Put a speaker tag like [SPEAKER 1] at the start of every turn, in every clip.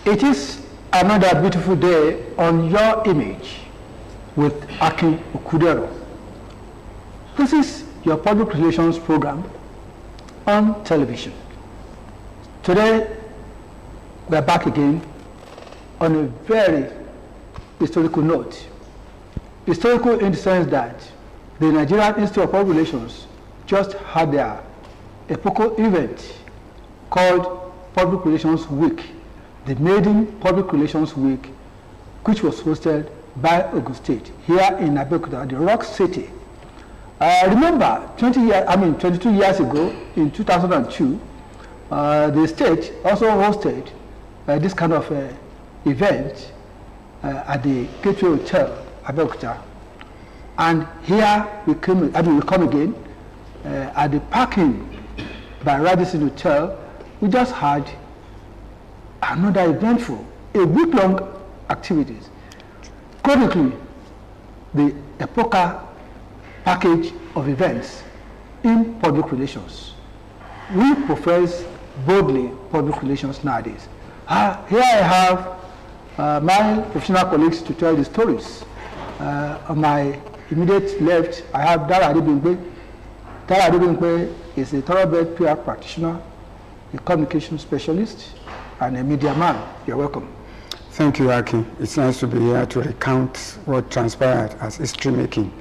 [SPEAKER 1] It is another beautiful day on Your Image with Akin Okudero. This is your public relations program on television. Today, we are back again on a very historical note. Historical in the sense that the Nigerian Institute of Public Relations just had their epochal event called Public Relations Week, the maiden Public Relations Week, which was hosted by Ogun State here in Abeokuta, the Rock City. Remember, 22 years ago, in 2002, the state also hosted this kind of event at the Gateway Hotel, Abeokuta. And here we come again at the parking by Radisson Hotel. We just had another eventful, a week-long activities. Chronically, the epochal package of events in public relations. We profess boldly public relations nowadays. Here I have my professional colleagues to tell the stories. On my immediate left, I have Dara Adebimpe. Dara Adebimpe is a thoroughbred PR practitioner, a communication specialist, and a media man. You're welcome.
[SPEAKER 2] Thank you, Aki. It's nice to be here to recount what transpired as history making.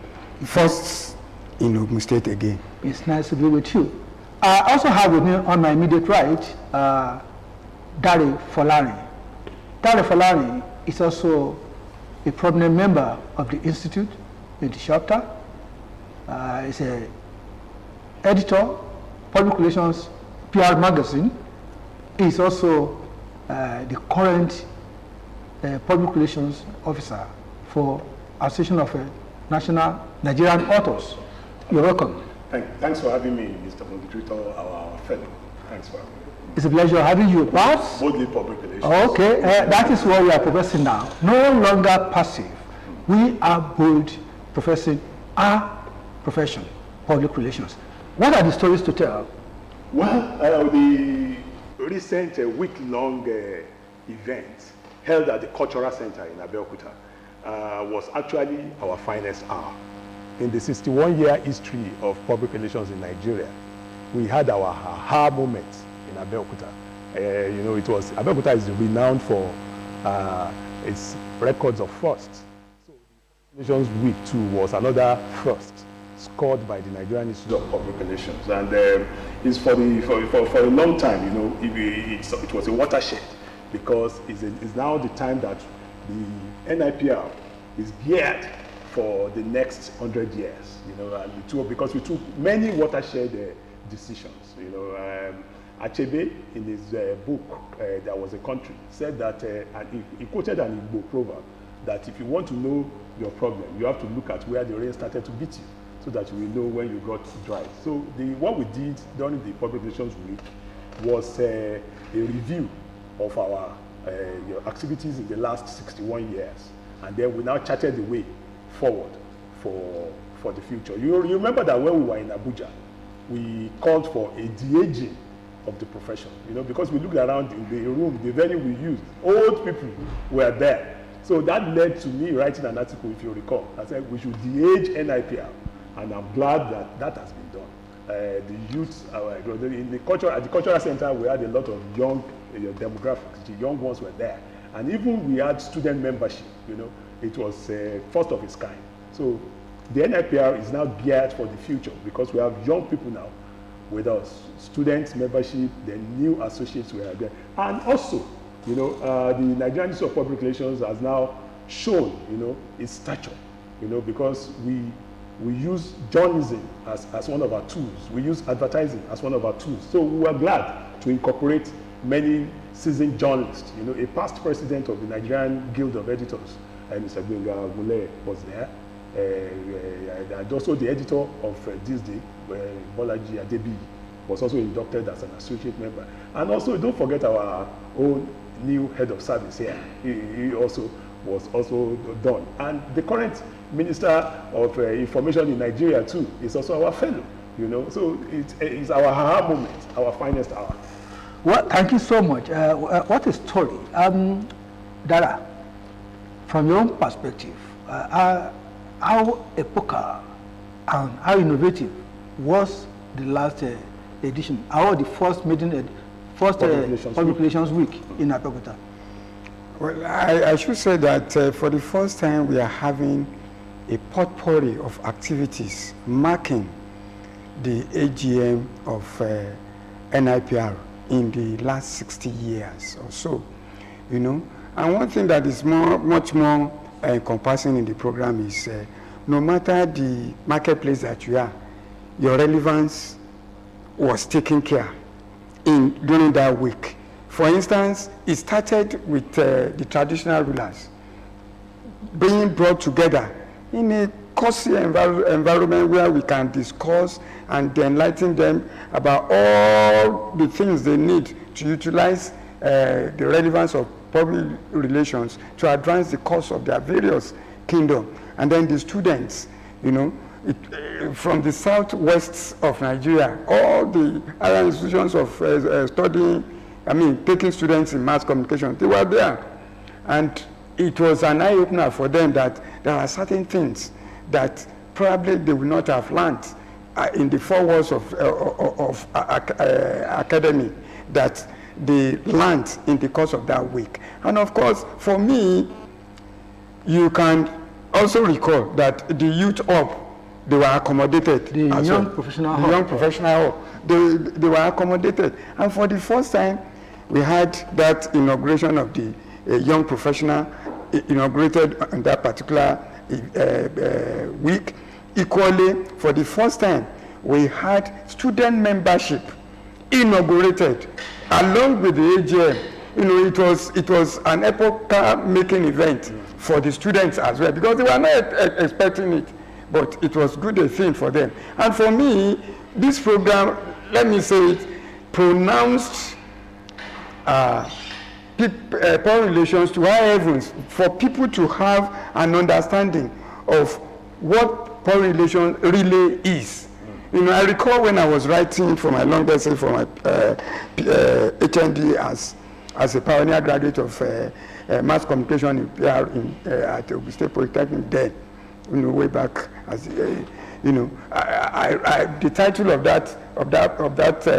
[SPEAKER 2] First in Ogun State again.
[SPEAKER 1] It's nice to be with you. I also have with me on my immediate right, Dara Folarin. Dara Folarin is also a prominent member of the Institute in the chapter. He's an editor, public relations, PR magazine. He's also the current public relations officer for Association of National Nigerian Authors. You're welcome.
[SPEAKER 3] Thanks for having me, Mr. Moderator, our fellow. Thanks for having me.
[SPEAKER 1] It's a pleasure having you, boss.
[SPEAKER 3] Boldly public relations.
[SPEAKER 1] Okay, that is what we are professing now. No longer passive. We are bold, professing our profession, public relations. What are the stories to tell?
[SPEAKER 3] Well, the recent week-long event held at the Cultural Center in Abeokuta was actually our finest hour. In the 61-year history of public relations in Nigeria, we had our aha moment in Abeokuta. Abeokuta is renowned for its records of firsts. So the Relations Week too was another first scored by the Nigerian Institute of Public Relations, and it's for a long time. It was a watershed because it's now the time that the NIPR is geared for the next 100 years. Because we took many watershed decisions. Achebe, in his book, There Was a Country, said that, and he quoted an Igbo proverb, that if you want to know your problem, you have to look at where the rain started to beat you, so that you will know when you got dry. So what we did during the Public Relations Week was a review of our activities in the last 61 years. And then we now charted the way forward for the future. You remember that when we were in Abuja, we called for a de-aging of the profession, because we looked around in the room, the venue we used, old people were there. So that led to me writing an article, if you recall. I said we should de-age NIPR, and I'm glad that has been done. The youth, at the Cultural Center, we had a lot of young demographics. The young ones were there. And even we had student membership, it was first of its kind. So the NIPR is now geared for the future because we have young people now with us, students membership, the new associates we are there. And also, the Nigerian Institute of Public Relations has now shown, its stature, because we use journalism as one of our tools. We use advertising as one of our tools. So we are glad to incorporate many seasoned journalists. A past president of the Nigerian Guild of Editors, Mr. Gbenga Gule, was there. And also the editor of This Day, Bolaji Adebimpe, was also inducted as an associate member. And also, don't forget our own new head of service here. He also was also done. And the current Minister of Information in Nigeria too is also our fellow. So it's our aha moment, our finest hour.
[SPEAKER 1] Well, thank you so much. What a story. Dara, from your own perspective, how epochal and how innovative was the last edition, or the first Public Relations Week in Abeokuta?
[SPEAKER 2] Well, I should say that for the first time we are having a potpourri of activities marking the AGM of NIPR in the last 60 years or so, you know. And one thing that is much more encompassing in the program is no matter the marketplace that you are, your relevance was taken care during that week. For instance, it started with the traditional rulers being brought together in a cozy environment where we can discuss and enlighten them about all the things they need to utilize the relevance of public relations to advance the cause of their various kingdom. And then the students, you know, from the southwest of Nigeria, all the other institutions of studying, taking students in mass communication, they were there. And it was an eye-opener for them that there are certain things that probably they would not have learned in the four walls of academy that they learned in the course of that week. And of course, for me, you can also recall that the youth hub, they were accommodated.
[SPEAKER 1] The young professional hub.
[SPEAKER 2] The young professional hub, they were accommodated. And for the first time, we had that inauguration of the young professional inaugurated on that particular week. Equally, for the first time, we had student membership inaugurated along with the AGM. You know, it was an epoch-making event for the students as well, because they were not expecting it, but it was good a thing for them. And for me, this program, let me say it, pronounced public relations to high heavens for people to have an understanding of what public relations really is. You know, I recall when I was writing for my long essay for my HND as a pioneer graduate of mass communication in PR at Ogun State Polytechnic then, you know, way back as you know, the title of that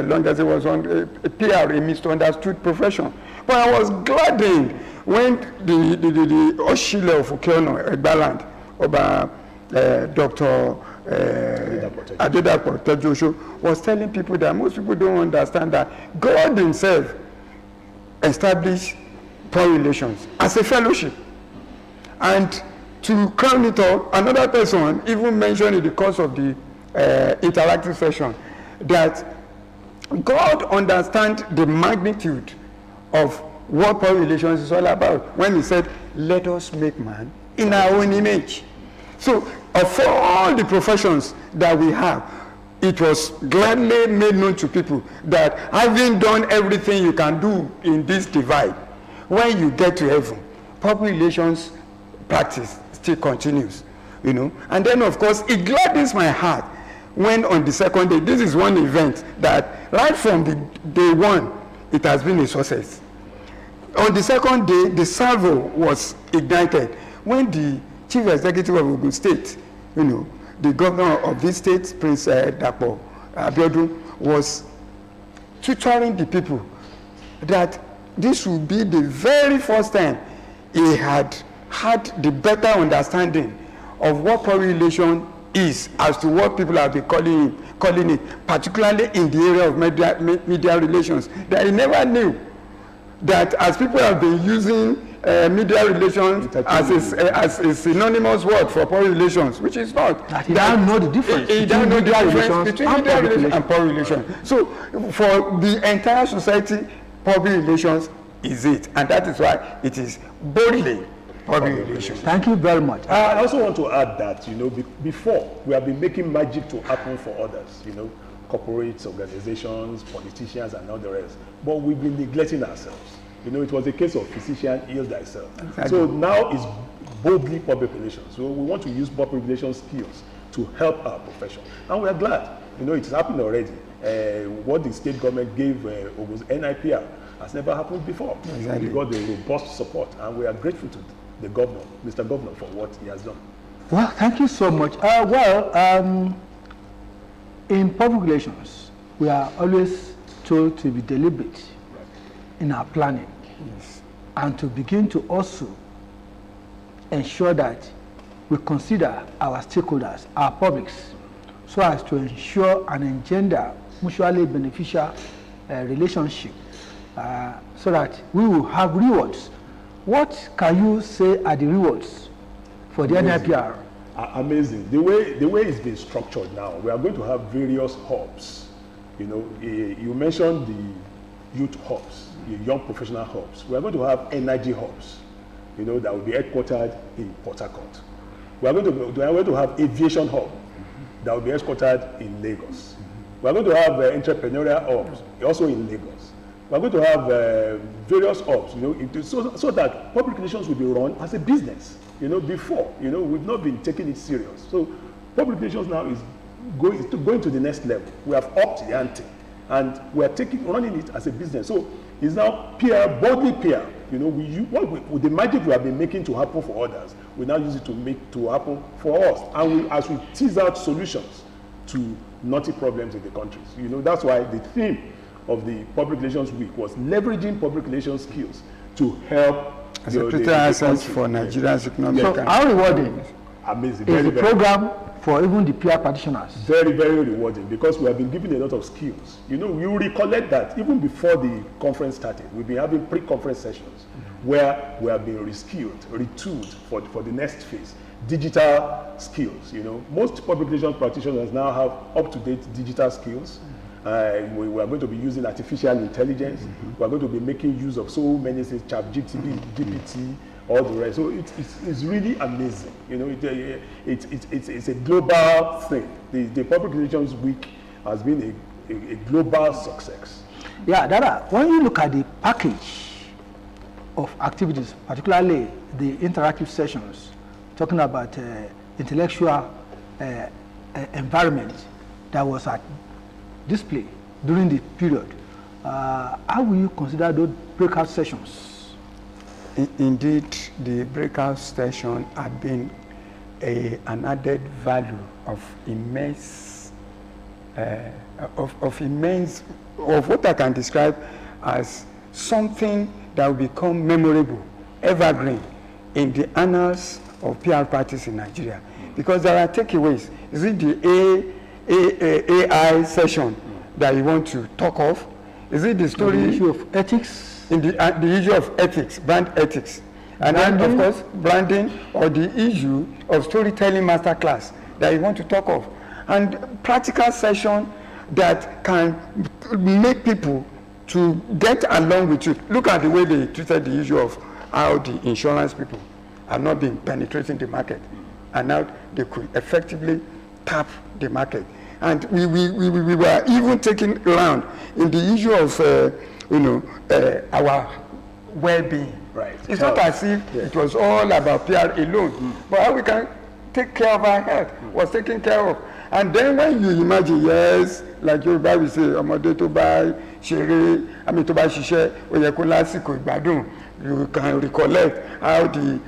[SPEAKER 2] long essay was on PR, a misunderstood profession. But I was gladdened when the Oshile of Okeono, Egbaland, about Dr. Adebimpe Joshua was telling people that most people don't understand that God himself established poor relations as a fellowship. And to crown it all, another person even mentioned in the course of the interactive session that God understands the magnitude of what poor relations is all about when he said, let us make man in our own image. So of all the professions that we have, it was gladly made known to people that having done everything you can do in this divide, when you get to heaven, public relations practice still continues, you know. And then of course it gladdens my heart when on the second day, this is one event that right from the day one, it has been a success. On the second day, the salvo was ignited when the Chief Executive of Ogun State, you know, the governor of this state, Prince Dapo Abiodun, was tutoring the people that this would be the very first time he had the better understanding of what public relation is as to what people have been calling it, particularly in the area of media relations, that he never knew that as people have been using media relations as a synonymous word for public relations, which is not.
[SPEAKER 1] That he doesn't know the difference
[SPEAKER 2] between media relations and public relations. So for the entire society, public relations is it, and that is why it is boldly public relations.
[SPEAKER 1] Thank you very much.
[SPEAKER 3] I also want to add that, you know, before we have been making magic to happen for others, you know, corporates, organizations, politicians, and all the rest, but we've been neglecting ourselves. You know, it was a case of physician heal thyself. Exactly. So now it's boldly public relations. So we want to use public relations skills to help our profession. And we are glad, it's happened already. What the state government gave NIPR has never happened before.
[SPEAKER 2] Exactly.
[SPEAKER 3] We got the robust support, and we are grateful to the governor, Mr. Governor, for what he has done.
[SPEAKER 1] Well, thank you so much. In public relations, we are always told to be deliberate in our planning, and to begin to also ensure that we consider our stakeholders, our publics, so as to ensure and engender mutually beneficial relationship, so that we will have rewards. What can you say are the rewards for the NIPR?
[SPEAKER 3] Amazing. The way it's been structured now, we are going to have various hubs. You mentioned the youth hubs, the young professional hubs. We are going to have energy hubs, that will be headquartered in Port Harcourt. We are going to have aviation hub that will be headquartered in Lagos. We are going to have entrepreneurial hubs also in Lagos. We are going to have various hubs, so that public relations will be run as a business. Before, we've not been taking it serious. So public relations now is going to the next level. We have upped the ante, and we are running it as a business. So it's now PR, boldly PR. The magic we have been making to happen for others, we now use it to make to happen for us. And as we tease out solutions to knotty problems in the countries, that's why the theme of the Public Relations Week was leveraging public relations skills to help
[SPEAKER 2] as a critical asset for Nigeria's economic.
[SPEAKER 1] So how rewarding
[SPEAKER 3] amazing
[SPEAKER 1] is the program for even the PR practitioners?
[SPEAKER 3] Very, very rewarding, because we have been given a lot of skills. You recollect that even before the conference started, we've been having pre-conference sessions where we have been reskilled, retooled for the next phase. Digital skills, most public relations practitioners now have up-to-date digital skills. We are going to be using artificial intelligence. We are going to be making use of so many things, GPT, all the rest. So it's really amazing. It's a global thing. The Public Relations Week has been a global success.
[SPEAKER 1] Yeah, Dara, when you look at the package of activities, particularly the interactive sessions, talking about intellectual environment that was at display during the period, how will you consider those breakout sessions?
[SPEAKER 2] Indeed, the breakout session have been an added value of immense, of what I can describe as something that will become memorable, evergreen in the annals of PR practice in Nigeria. Because there are takeaways. Is it the AI session that you want to talk of? Is it the story?
[SPEAKER 1] The issue of ethics?
[SPEAKER 2] In the issue of ethics, brand ethics. And then, of course, branding, or the issue of storytelling masterclass that you want to talk of. And practical session that can make people to get along with you. Look at the way they treated the issue of how the insurance people have not been penetrating the market. And now they could effectively tap the market. And we were even taking ground in the issue of our well-being.
[SPEAKER 3] Right.
[SPEAKER 2] It's not as if it was all about PR alone, but how we can take care of our health was taken care of. And then when you imagine, yes, like Yoruba will say, ọmọdé tó bá ṣeré, tó bá ṣiṣẹ́, ó yẹ kó lásìkò ìgbádùn. You can recollect how the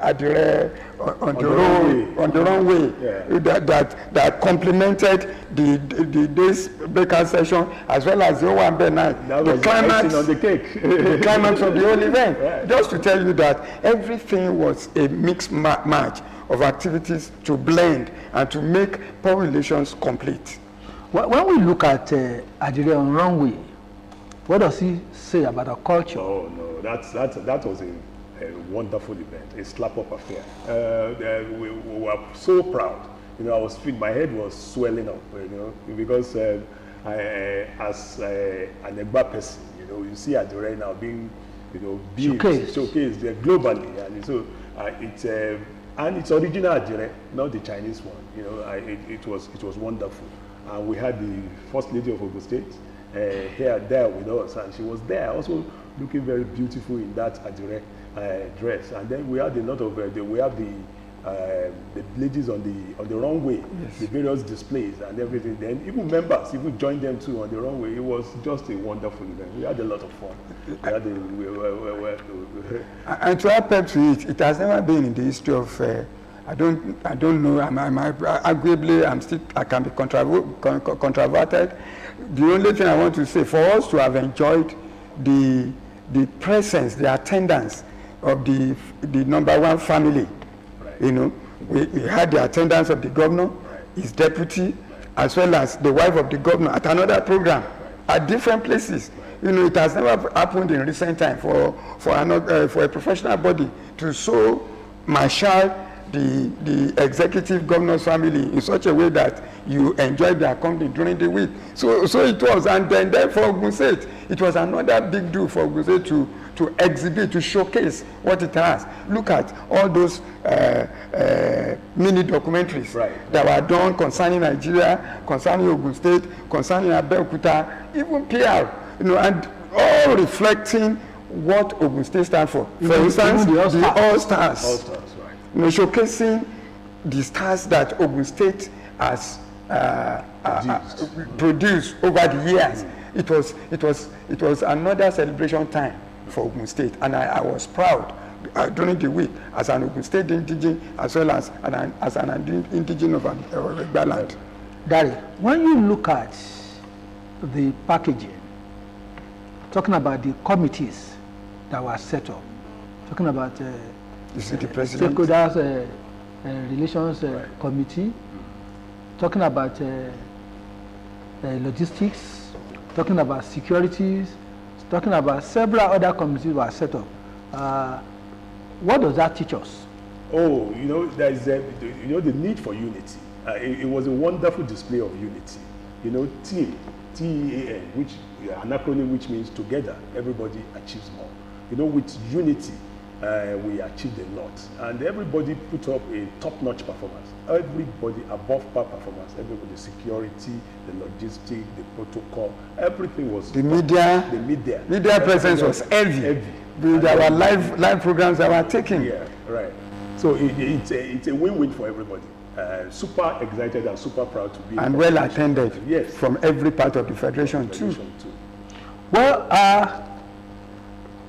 [SPEAKER 2] Adire on the runway that complemented the day's breakout session, as well as the Owambe night.
[SPEAKER 3] That was the icing on the cake.
[SPEAKER 2] The climax of the whole event. Right. Just to tell you that everything was a mixed match of activities to blend and to make public relations complete.
[SPEAKER 1] When we look at Adire on runway, what does he say about our culture?
[SPEAKER 3] Oh no, that was a wonderful event, a slap-up affair. We were so proud. My head was swelling up, because as an Egba person, you see Adire now being, showcased globally, and so and it's original Adire, not the Chinese one. It was wonderful, and we had the First Lady of Ogun State here there with us, and she was there also looking very beautiful in that Adire dress. And then we had a lot of we have the the ladies on the runway, the various displays and everything. Then even members even joined them too on the runway. It was just a wonderful event. We had a lot of fun.
[SPEAKER 2] And to add pep to it, it has never been in the history of. I don't know. Arguably, I can be controverted. The only thing I want to say, for us to have enjoyed the presence, the attendance of the number one family, you know, we had the attendance of the governor, his deputy, as well as the wife of the governor at another program at different places. You know, it has never happened in recent time for a professional body to so marshal the executive governor's family in such a way that you enjoy their company during the week. So it was, and then for Ogun State, it was another big deal for Ogun State to exhibit, to showcase what it has. Look at all those mini documentaries that were done concerning Nigeria, concerning Ogun State, concerning Abeokuta, even PR, you know, and all reflecting what Ogun State stands for. For instance, the All-Stars. All-Stars, right. You know, showcasing the stars that Ogun State has produced over the years. It was another celebration time for Ogun State, and I was proud during the week as an Ogun State indigene as well as an indigene of Egba land.
[SPEAKER 1] Dari, when you look at the packaging, talking about the committees that were set up, talking about
[SPEAKER 2] the president,
[SPEAKER 1] stakeholders relations committee, talking about logistics, talking about securities, talking about several other committees were set up. What does that teach us?
[SPEAKER 3] Oh, you know, there is the need for unity. It was a wonderful display of unity. You know, TEAN, which an acronym which means together, everybody achieves more. You know, with unity, we achieved a lot, and everybody put up a top-notch performance. Everybody above par performance. Everybody, the security, the logistics, the protocol, everything was.
[SPEAKER 2] The media presence was heavy. There were live programs that were taken.
[SPEAKER 3] Yeah, right. So it's a win-win for everybody. Super excited and super proud to be.
[SPEAKER 2] And well attended.
[SPEAKER 3] Yes.
[SPEAKER 2] From every part of the federation too.
[SPEAKER 1] Well,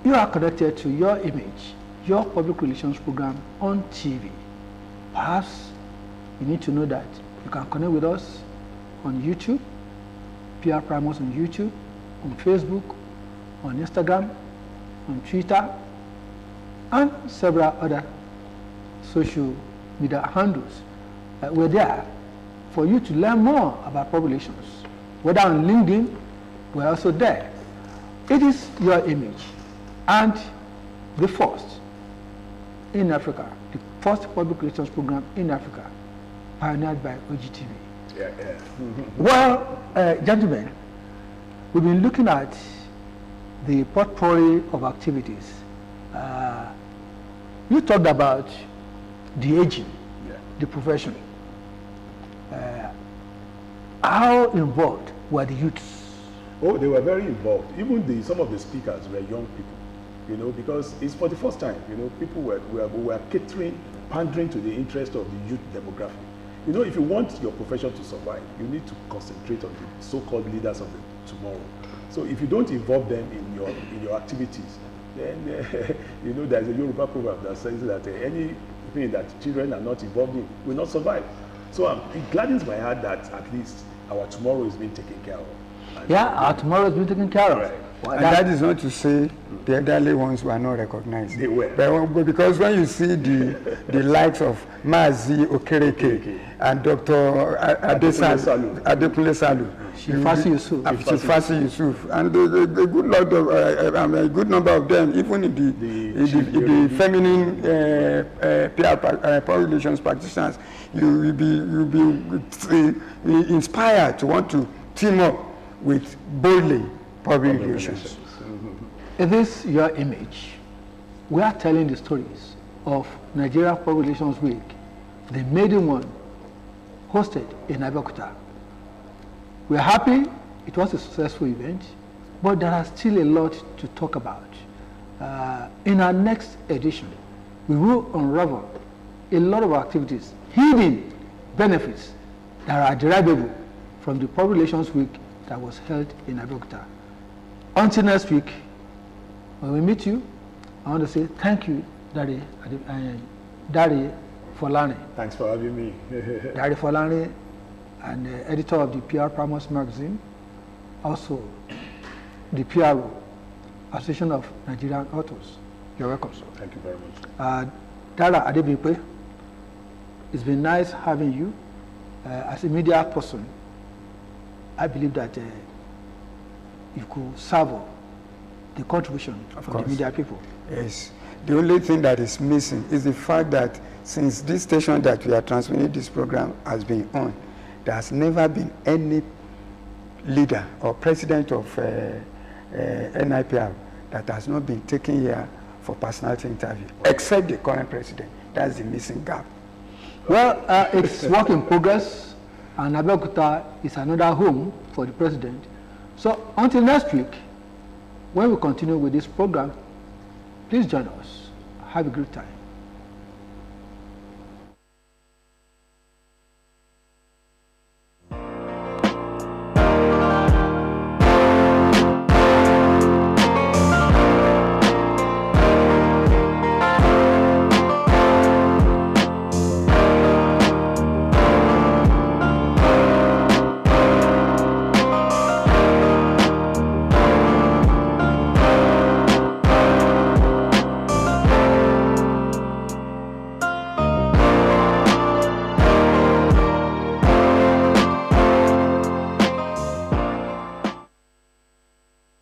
[SPEAKER 1] you are connected to your image, your public relations program on TV. Perhaps you need to know that you can connect with us on YouTube, Pr-Primus on YouTube, on Facebook, on Instagram, on Twitter, and several other social media handles. We're there for you to learn more about public relations. Whether on LinkedIn, we're also there. It is your image, and the first in Africa, the first public relations program in Africa, pioneered by OGTV.
[SPEAKER 3] Yeah.
[SPEAKER 1] Well, gentlemen, we've been looking at the potpourri of activities. You talked about the aging, the profession. How involved were the youths?
[SPEAKER 3] Oh, they were very involved. Even some of the speakers were young people, you know, because it's for the first time, you know, people were catering, pandering to the interest of the youth demographic. You know, if you want your profession to survive, you need to concentrate on the so-called leaders of the tomorrow. So if you don't involve them in your activities, then you know, there's a Yoruba proverb that says that anything that children are not involved in will not survive. So it gladdens my heart that at least our tomorrow is being taken care of.
[SPEAKER 1] Our tomorrow is being taken care of.
[SPEAKER 3] Right.
[SPEAKER 1] Well,
[SPEAKER 2] and that is not to say the elderly ones were not recognized.
[SPEAKER 3] They were.
[SPEAKER 2] But because when you see the likes of Mazi Okereke and Dr. Adebimpe Salu,
[SPEAKER 1] Shifasi
[SPEAKER 2] Yusuf, and a good number of them, even in the feminine public relations practitioners, you will be inspired to want to team up with boldly public relations.
[SPEAKER 1] It is your image. We are telling the stories of Nigeria Public Relations Week, the maiden one hosted in Abeokuta. We are happy it was a successful event, but there are still a lot to talk about. In our next edition, we will unravel a lot of activities, hidden benefits that are derivable from the Public Relations Week that was held in Abeokuta. Until next week, when we meet you, I want to say thank you, Dara Folarin.
[SPEAKER 3] Thanks for having me.
[SPEAKER 1] Dara Folarin, and editor of the Pr-Primus magazine, also the PRO, Association of Nigerian Authors. You're welcome, sir.
[SPEAKER 3] Thank you very much.
[SPEAKER 1] Dara Adebimpe, it's been nice having you. As a media person, I believe that you could serve the contribution from the media people.
[SPEAKER 2] Yes. The only thing that is missing is the fact that since this station that we are transmitting this program has been on, there has never been any leader or president of NIPR that has not been taken here for personality interview, except the current president. That's the missing gap.
[SPEAKER 1] Well, it's work in progress, and Abeokuta is another home for the president. So until next week, when we continue with this program, please join us. Have a great time.